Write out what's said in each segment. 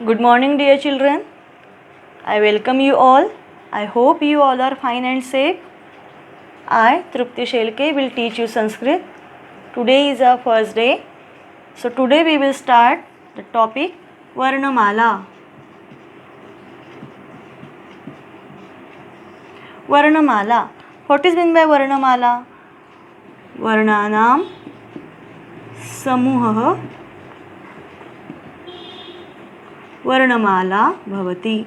Good morning, dear children. I welcome you all. I hope you all are fine and safe. I, Trupti Shelke, will teach you Sanskrit. Today is our first day. So, today we will start the topic Varnamala. Varnamala. What is meant by Varnamala? Varnanam Samuhah Varnamala Bhavati.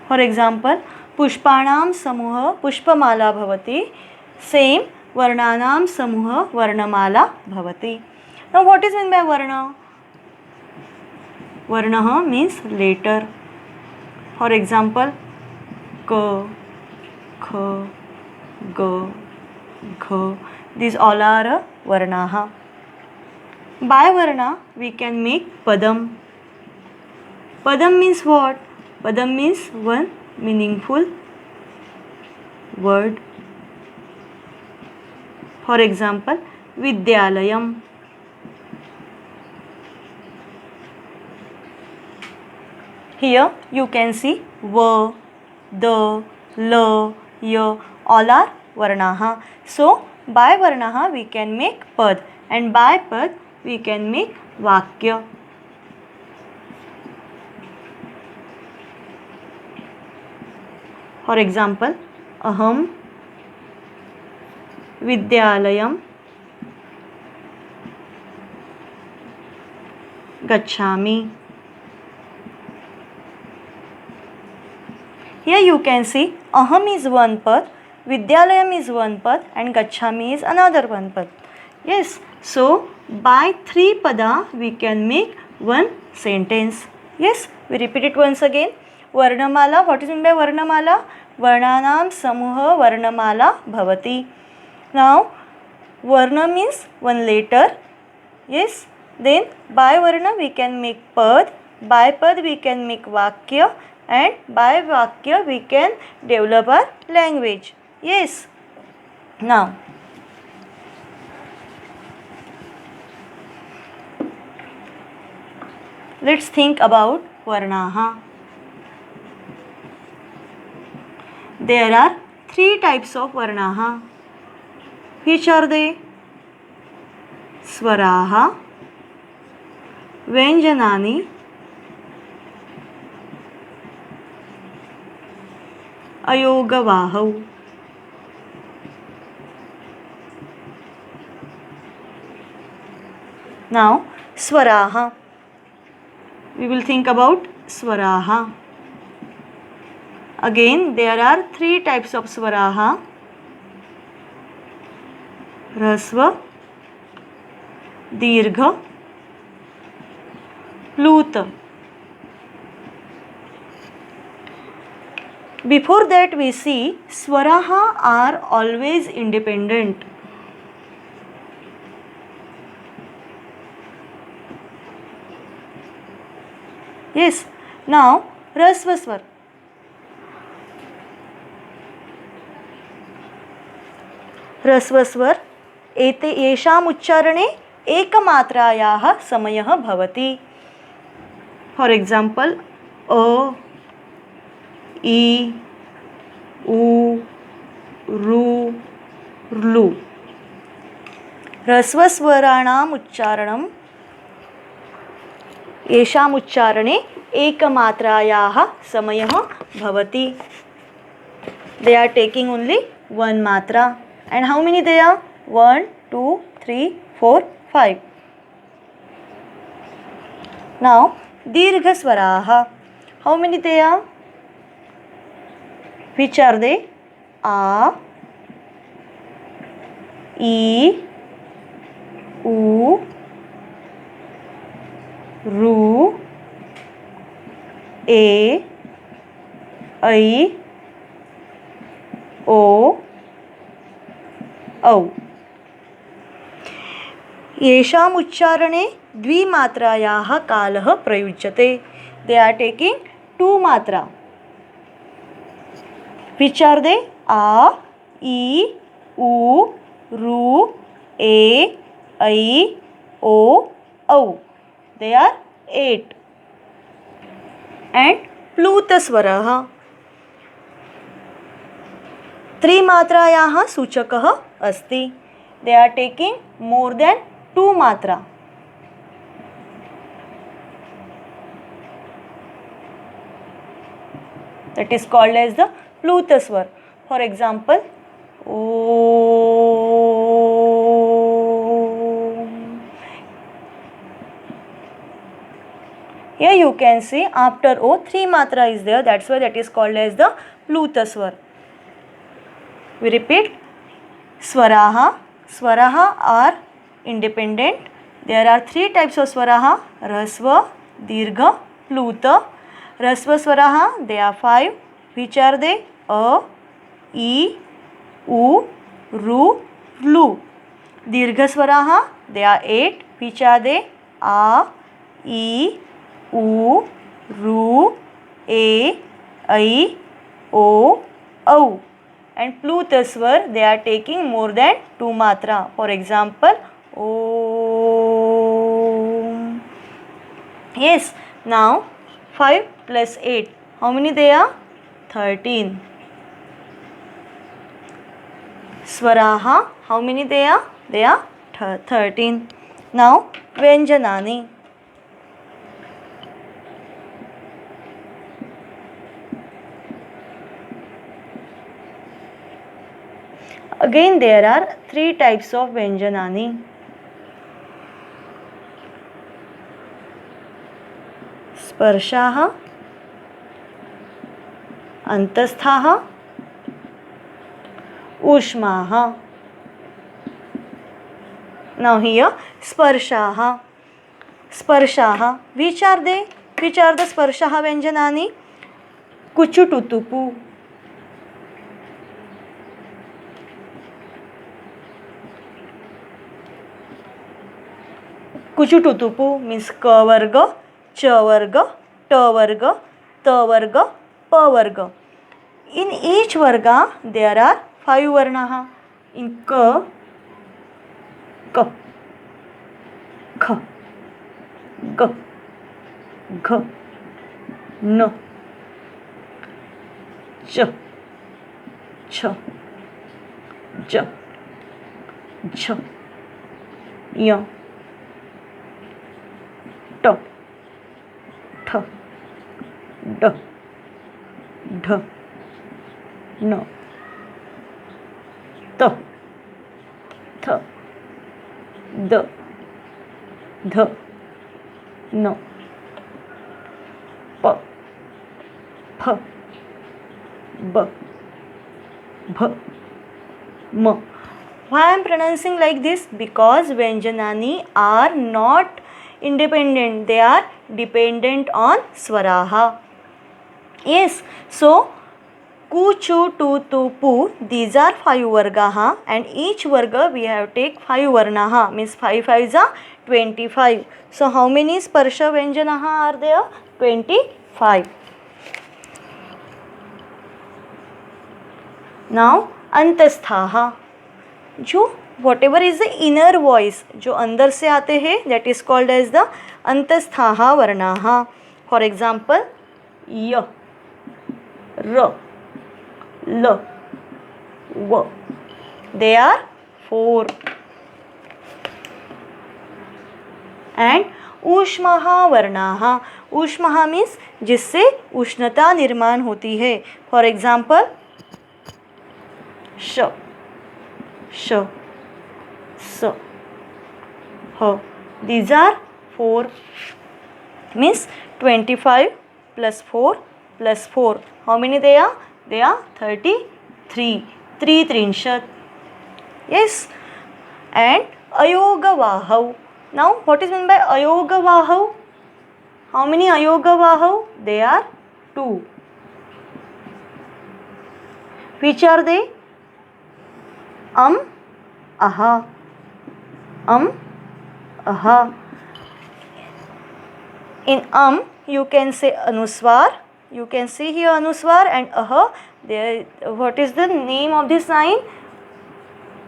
For example, पुष्पाणां समूह पुष्पमाला भवति. Same वर्णानां समूह वर्णमाला भवति. Now what is meant by varna? Varna means letter. For example, k, kh, g, gh. These all are varnaha. By varna we can make padam. Padam means what? Padam means one meaningful word. For example, Vidyalayam. Here you can see V, D, L, Y, all are varnaha. So, by varnaha we can make pad, and by pad we can make vakya. For example, aham vidyalayam gacchami. Here you can see aham is one pad, vidyalayam is one pad, and gacchami is another one pad. Yes, so by three pada we can make one sentence. Yes, we repeat it once again. Varnamala, what is meant by Varnamala? Varnanam samuha Varnamala bhavati. Now, Varna means one letter. Yes, then by Varna we can make pad, by pad we can make vakya, and by vakya we can develop our language. Yes. Now, let's think about Varnaha. There are three types of Varnaha. Which are they? Swaraha, Vyanjanani, Ayogavahau. Now, Swaraha. We will think about Swaraha. Again, there are three types of Swaraha. Rasva, Dirgha, Pluta. Before that we see Swaraha are always independent. Yes, now Rasva Swar. ह्रस्वस्वर एते येषाम् उच्चारणे एकमात्रायाः समयः भवति. For example a, इ, उ, ऋ, ऋ. ह्रस्वस्वराणाम् उच्चारणं येषाम् उच्चारणे एकमात्रायाः समयः भवति. They are taking only one matra. And how many they are? 1, 2, 3, 4, 5. Now, Dirgha Swaraha. How many they are? Which are they? A, I, U, Ru, A, I, O, औ. येषाम् उच्चारणे द्विमात्रायाः कालः प्रयुज्यते. They are taking two matra. Which are they? A, I, U, Ru, A, ऐ, ओ, औ. They are 8. And प्लूतस्वरः त्रिमात्रायाः सूचकः अस्ति. They are taking more than 2 मात्रा. That is called as the प्लूतस्वर. For example, Om. Here you can see after O 3 matra is there. That's why that is called as the प्लूतस्वर. We repeat, swaraha. Swaraha are independent. There are 3 types of swaraha: rasva, dirgha, pluta. Rasva swaraha, they are 5. Which are they? A, E, U, Ru, Lu. Dirgha swaraha, they are 8. Which are they? A, E, U, Ru, A, I, O, Au. And plutaswar, they are taking more than 2 matra. For example, Om. Yes, now 5 plus 8. How many they are? 13. Swaraha, how many they are? They are 13. Now, Vyanjanani. Again, there are 3 types of Vyanjanani. Sparshaha, Antasthaha, Ushmaha. Now here, Sparshaha. Sparshaha. Which are they? Which are the Sparshaha Vyanjanani? Kuchututupu. Kuchututupu means Ka varga, Cha varga, Ta varga, Ta varga, Pa varga. In each varga there are 5 varnaha. In Ka, Ka, Kha, Ga, Gha, Na, Cha, Cha, Ja, Jha, Ya, Ta, Tha, Da, Dha, Na, Ta, Tha, Da, Dha, Na, Pa, Pha, Ba, Bha, Ma. Why I am pronouncing like this? Because Vyanjanani are not independent. They are dependent on swaraha. Yes. So, Ku, Chu, Tu, Tu, Pu, these are 5 vargaha, and each varga we have take 5 varnaha, means 5 5s are 25. So, how many sparsha vyanjanaha are there? 25. Now, Antasthaha. जो whatever is the inner voice, जो अंदर से आते हैं, that is called as the Antasthaha varnaha. For example, Y, R, L, W. They are 4. And ऊष्महा वर्णाहा. ऊष्महा means जिससे उष्णता निर्माण होती है. फॉर एग्जाम्पल, श, श, स, ह. These are 4. Means 25 plus 4 plus 4. How many they are? They are 33. 3 trinshat. Yes. And ayoga vahav. Now, what is meant by ayoga vahav? How many ayoga vahav? They are 2. Which are they? Aha. Aha. In you can say anuswar. You can see here anuswar and aha. There. What is the name of this sign?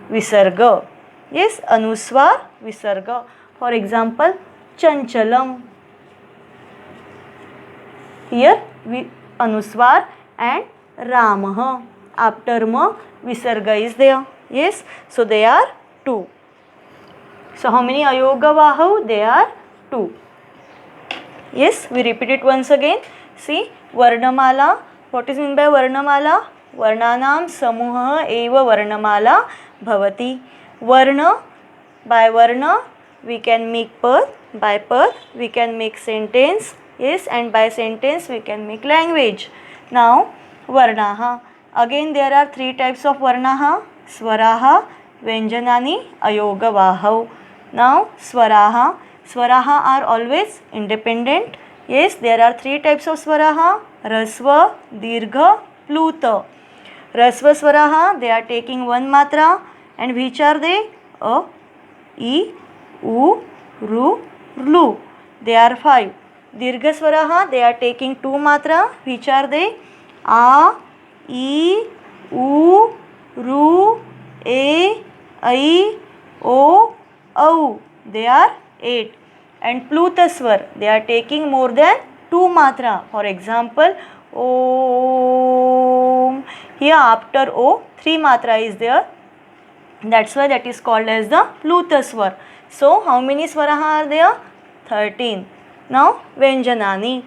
Visarga. Yes, anuswar, visarga. For example, chanchalam. Here, anuswar and ramah. After ma, visarga is there. Yes, so they are 2. So how many ayoga vahav? They are 2. Yes, we repeat it once again. See, Varnamala. What is meant by Varnamala? Varnanam samuha eva Varnamala bhavati. Varna, by Varna we can make pad, by pad we can make sentence. Yes, and by sentence we can make language. Now, Varnaha. Again there are 3 types of Varnaha. Swaraha, Vyanjanani, Ayoga Vahav. Now, Swaraha. Swaraha are always independent. Yes, there are 3 types of Swaraha. Rasva, Dirgha, Pluta. Rasva Swaraha, they are taking 1 matra. And which are they? A, I, U, Ru, Lu. They are 5. Dirgha Swaraha, they are taking 2 matra. Which are they? A, I, U, Ru, E, I, O, Au. They are 8. And Plutaswar, they are taking more than 2 matra. For example, Om. Here after O, 3 matra is there. That's why that is called as the Plutaswar. So how many swaraha are there? 13. Now Vyanjanani.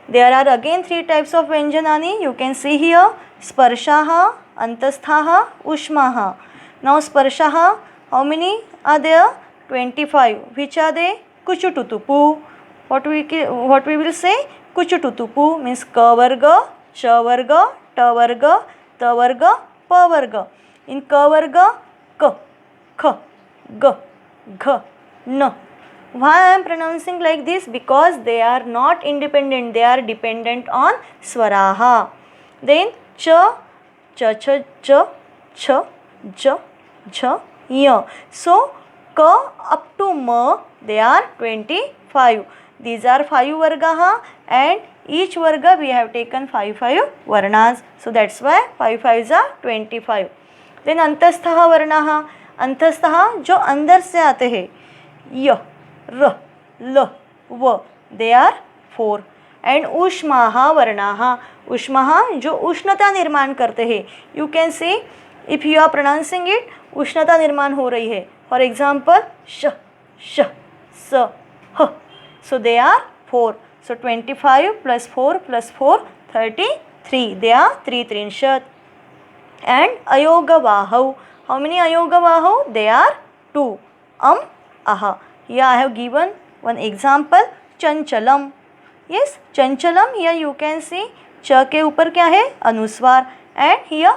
There are again 3 types of Vyanjanani. You can see here Sparshaha, Antasthaha, Ushmaha. Now Sparshaha, how many are there? 25. Which are they? Kuchututupu. What we will say? Kuchututupu means ka varga, cha varga, ta varga, ta varga, pa varga. In ka varga, k, kh, g, gh, n. Why I am pronouncing like this? Because they are not independent. They are dependent on swaraha. Then cha, cha, cha, cha, cha, ja, jha, ya. So ka up to ma, they are 25. These are 5 vargaha, and each varga we have taken 5 varnas. So that's why 5 5s are 25. Then antasthaha varnaha. अंतस्थः जो अंदर से आते हैं य, र, ल, व, they are 4. And ऊष्माः वर्णाः. ऊष्माः जो उष्णता निर्माण करते हैं. You can say if you are pronouncing it, उष्णता निर्माण हो रही है. फॉर एग्जाम्पल श, श, स, ह. सो they are 4. So 25 plus 4 plus 4 33. They are 3 त्रिंशत्. And ayoga vahav. How many ayoga vahav? They are 2. Aha. Here I have given one example. Chanchalam. Yes, chanchalam. Here you can see ch के ऊपर क्या है? अनुस्वार. And here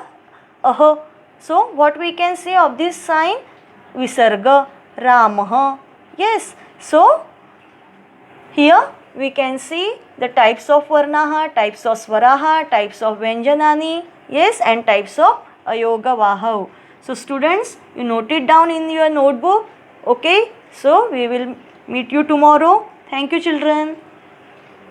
ah. So what we can say of this sign? Visarga. Ramah. Yes. So here we can see the types of varnaha, types of swaraha, types of vyanjanani. Yes, and types of ayoga vahav. So students, you note it down in your notebook. Okay. So we will meet you tomorrow. Thank you children.